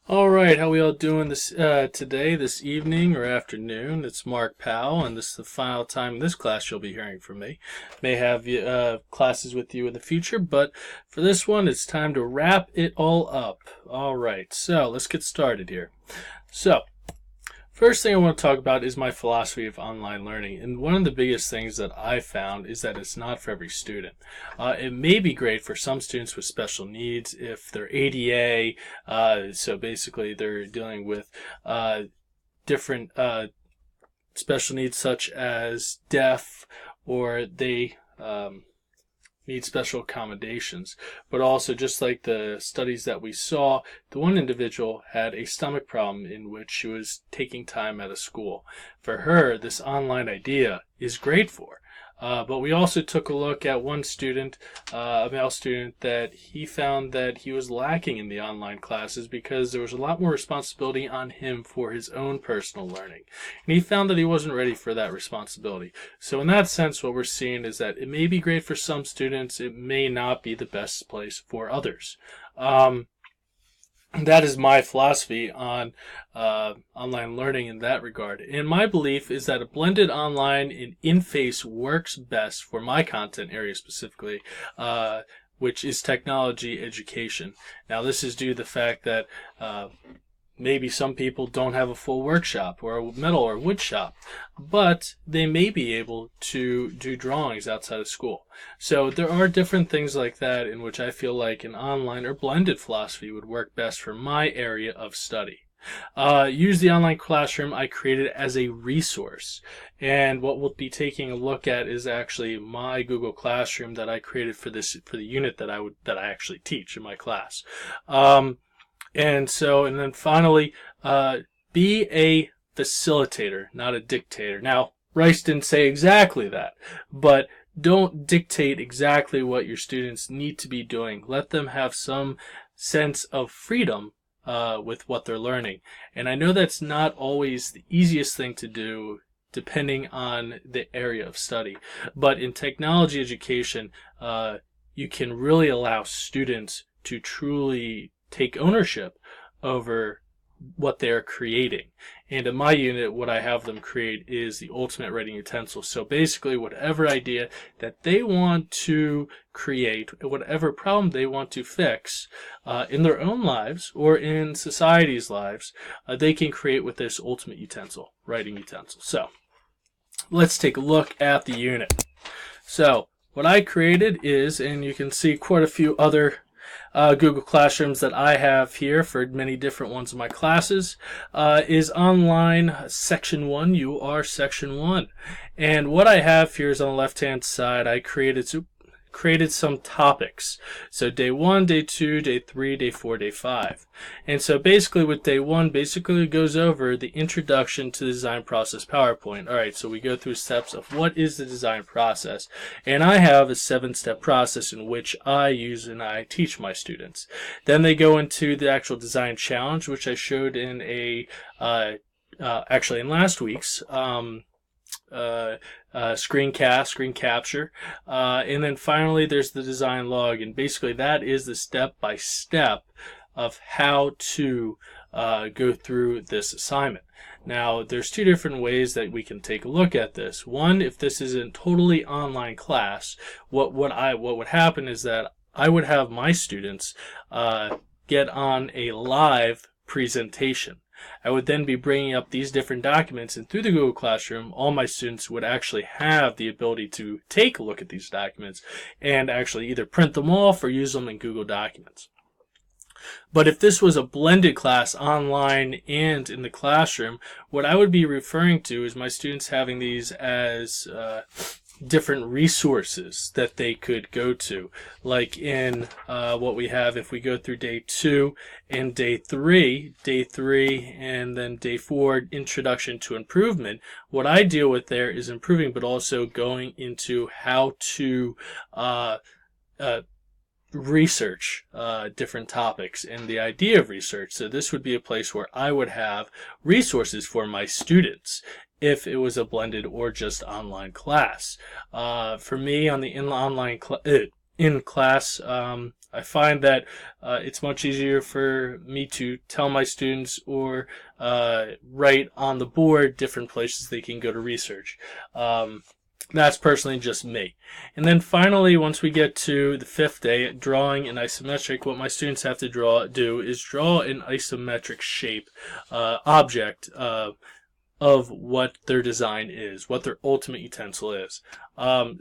All right, how we all doing this today, this evening or afternoon? It's Mark Powell, and this is the final time in this class you'll be hearing from me. May have classes with you in the future, but for this one, it's time to wrap it all up. All right, so let's get started here. So, first thing I want to talk about is my philosophy of online learning. And one of the biggest things that I found is that it's not for every student. It may be great for some students with special needs if they're ADA, so basically they're dealing with different special needs such as deaf, or they need special accommodations. But also, just like the studies that we saw, the one individual had a stomach problem in which she was taking time out of school. For her, this online idea is great for. But we also took a look at one student, a male student, that he found that he was lacking in the online classes because there was a lot more responsibility on him for his own personal learning. And he found that he wasn't ready for that responsibility. So in that sense, what we're seeing is that it may be great for some students, it may not be the best place for others. That is my philosophy on online learning in that regard. And my belief is that a blended online and in-face works best for my content area specifically, which is technology education. Now, this is due to the fact that maybe some people don't have a full workshop or a metal or wood shop, but they may be able to do drawings outside of school. So there are different things like that in which I feel like an online or blended philosophy would work best for my area of study. Use the online classroom I created as a resource, and what we'll be taking a look at is actually my Google Classroom that I created for the unit that I actually teach in my class. And then finally, be a facilitator, not a dictator. Now, Rice didn't say exactly that, but don't dictate exactly what your students need to be doing. Let them have some sense of freedom with what they're learning. And I know that's not always the easiest thing to do, depending on the area of study. But in technology education, you can really allow students to truly take ownership over what they're creating. And in my unit, what I have them create is the ultimate writing utensil. So basically, whatever idea that they want to create, whatever problem they want to fix in their own lives or in society's lives, they can create with this ultimate utensil, writing utensil. So let's take a look at the unit. So what I created is, and you can see quite a few other Google Classrooms that I have here for many different ones of my classes, is online section 1. You are section 1. And what I have here is on the left hand side, I created some topics. So day 1, day 2, day 3, day 4, day 5. And so basically with day 1, basically it goes over the introduction to the design process PowerPoint. Alright, so we go through steps of what is the design process. And I have a 7-step process in which I use and I teach my students. Then they go into the actual design challenge, which I showed in actually in last week's screen capture, and then finally there's the design log, and basically that is the step-by-step of how to go through this assignment. Now, there's two different ways that we can take a look at this. One, if this is a totally online class, what would happen is that I would have my students get on a live presentation. I would then be bringing up these different documents, and through the Google Classroom, all my students would actually have the ability to take a look at these documents and actually either print them off or use them in Google Documents. But if this was a blended class online and in the classroom, what I would be referring to is my students having these as different resources that they could go to, like in what we have if we go through day 2 and day 3 and then day 4, introduction to improvement. What I deal with there is improving, but also going into how to research different topics and the idea of research. So this would be a place where I would have resources for my students if it was a blended or just online class. For me, on the in-class I find that it's much easier for me to tell my students or write on the board different places they can go to research. That's personally just me. And then finally, once we get to the fifth day, drawing an isometric, what my students have to do is draw an isometric shape object of what their design is, what their ultimate utensil is.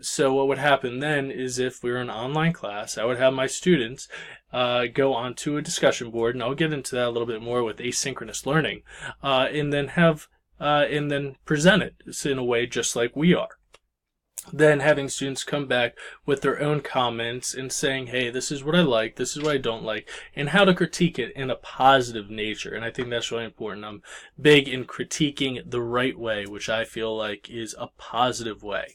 So what would happen then is, if we were an online class, I would have my students go onto a discussion board, and I'll get into that a little bit more with asynchronous learning, and then present it in a way just like we are. Then having students come back with their own comments and saying, hey, this is what I like, this is what I don't like, and how to critique it in a positive nature. And I think that's really important. I'm big in critiquing the right way, which I feel like is a positive way.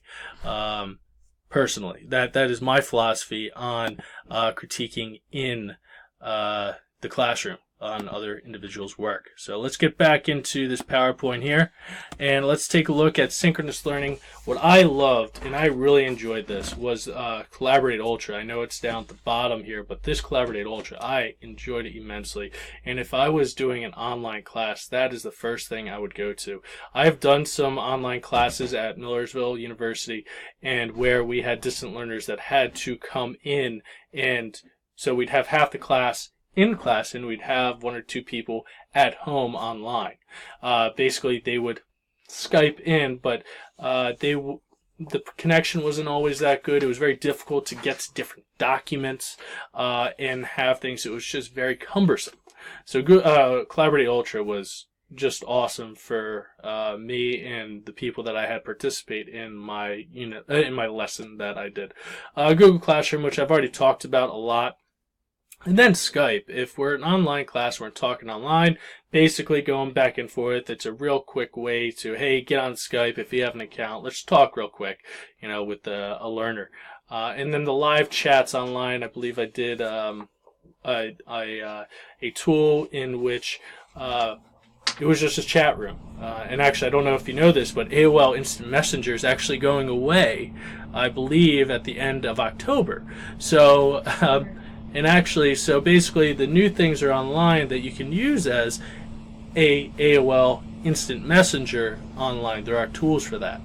Personally, that is my philosophy on critiquing in the classroom on other individuals' work. So let's get back into this PowerPoint here, and let's take a look at synchronous learning. What I loved, and I really enjoyed this, was Collaborate Ultra. I know it's down at the bottom here, but this Collaborate Ultra, I enjoyed it immensely. And if I was doing an online class, that is the first thing I would go to. I've done some online classes at Millersville University, and where we had distant learners that had to come in, and so we'd have half the class in class, and we'd have one or two people at home online. Basically, they would Skype in, but the connection wasn't always that good. It was very difficult to get to different documents and have things. It was just very cumbersome. So Collaborate Ultra was just awesome for me and the people that I had participate in my unit, in my lesson that I did. Google Classroom, which I've already talked about a lot. And then Skype. If we're an online class, we're talking online, basically going back and forth. It's a real quick way to, hey, get on Skype if you have an account. Let's talk real quick, with a learner. And then the live chats online. I believe I did a tool in which it was just a chat room. And actually, I don't know if you know this, but AOL Instant Messenger is actually going away, I believe, at the end of October. So and actually, so basically the new things are online that you can use as a AOL Instant Messenger online. There are tools for that.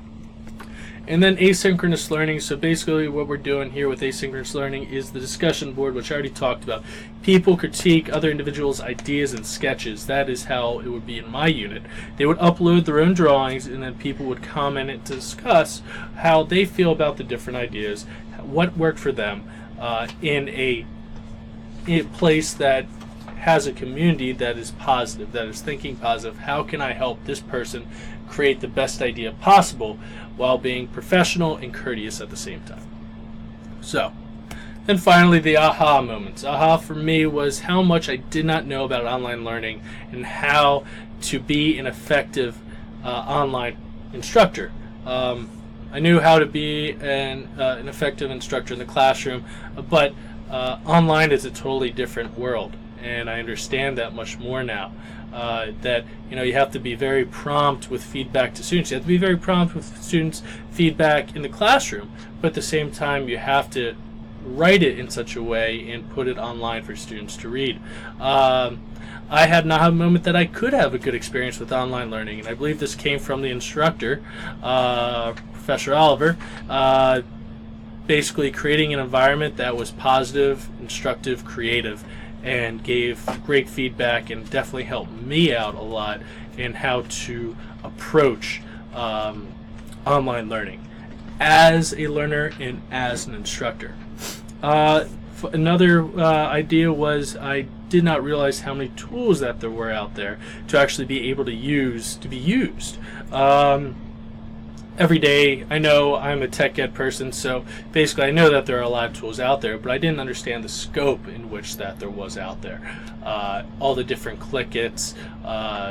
And then asynchronous learning. So basically what we're doing here with asynchronous learning is the discussion board, which I already talked about. People critique other individuals' ideas and sketches. That is how it would be in my unit. They would upload their own drawings, and then people would comment and discuss how they feel about the different ideas, what worked for them in a place that has a community that is positive, that is thinking positive. How can I help this person create the best idea possible while being professional and courteous at the same time? So, and finally, the aha moments. Aha for me was how much I did not know about online learning and how to be an effective online instructor. I knew how to be an effective instructor in the classroom, but online is a totally different world, and I understand that much more now. That you have to be very prompt with feedback to students. You have to be very prompt with students' feedback in the classroom, but at the same time, you have to write it in such a way and put it online for students to read. I had not had a moment that I could have a good experience with online learning, and I believe this came from the instructor, Professor Oliver. Basically creating an environment that was positive, instructive, creative, and gave great feedback, and definitely helped me out a lot in how to approach online learning as a learner and as an instructor. Another idea was I did not realize how many tools that there were out there to actually be able to be used. Every day, I know I'm a tech ed person, so basically I know that there are a lot of tools out there, but I didn't understand the scope in which that there was out there. All the different click-its,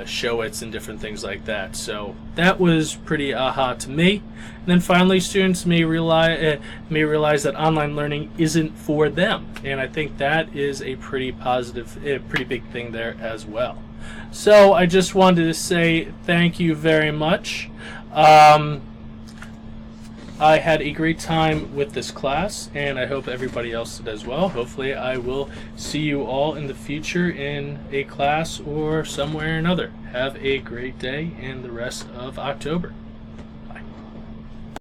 show-its, and different things like that. So that was pretty aha to me. And then finally, students may realize that online learning isn't for them, and I think that is a pretty positive, pretty big thing there as well. So I just wanted to say thank you very much. I had a great time with this class, and I hope everybody else did as well. Hopefully, I will see you all in the future in a class or somewhere or another. Have a great day and the rest of October.